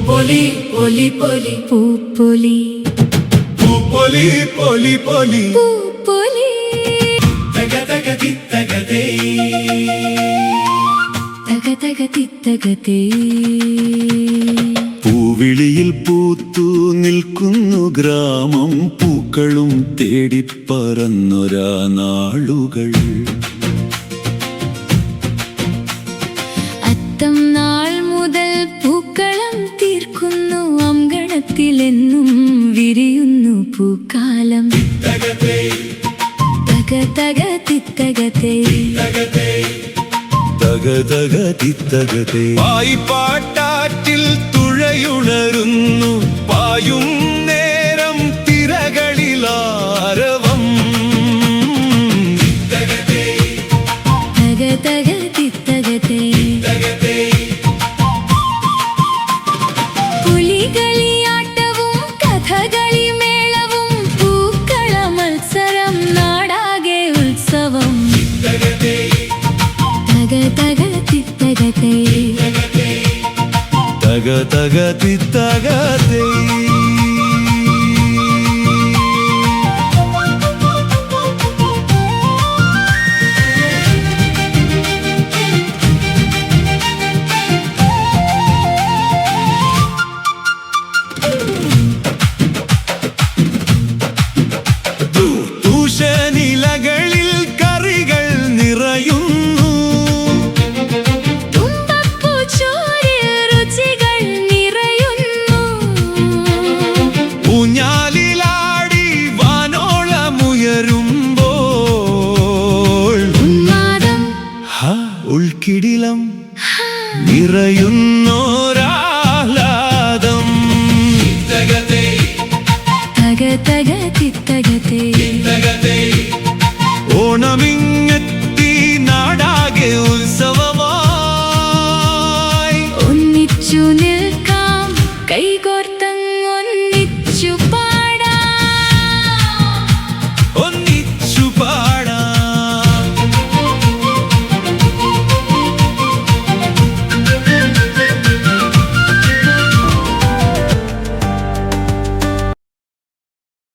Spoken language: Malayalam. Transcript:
പൂപ്പൊലി പൊലി പൊലി പൂപ്പൊലി പൂപ്പൊലി പൊലി പൊലി പൂപ്പൊലി തക തക തിത്തകതേ തക തക തിത്തകതേ പൂവിളിയിൽ പൂത്തു നിൽക്കുന്നു ഗ്രാമം പൂക്കളും തേടിപ്പറന്നൊരാ നാളുകൾ അത്തം നാൾ മുതൽ പൂക്കളം തീർക്കുന്നു അങ്കണത്തിലെന്നും വിരിയുന്നു പൂക്കാലം തകതേ തക തക തിത്തകതേ തക തക തിത്തകതേ പായിപ്പാട്ടാറ്റിൽ തുഴയുണരുന്നു പായും നേരം തിരകളിലാരവം തകതേ തക തക തിത്തകതേ തകതേ പുലികളിയാട്ടവും കഥകളി മേളവും പൂക്കള മത്സരം നാടാകെ ഉത്സവം തകതേ തക തക തിത്തകതേ തക തക തിത്തകതേ തൂഷനിലകളിൽ കറികൾ നിറയുന്നു തുമ്പപ്പൂച്ചോരിൽ രുചികൾ നിറയുന്നു ഊഞ്ഞാലിലാടി വാനോളമുയരുമ്പോൾ ഉന്മാദം ഉൾക്കിടിലം നിറയുന്നോരാഹ്ലാദം തകതേ തക തക തിത്തകതേ തകതേ ഓണമിങ്ങെത്തി നാടാകെ ഉത്സവമായി ഒന്നിച്ചു നിൽക്കാം കൈകോർത്ത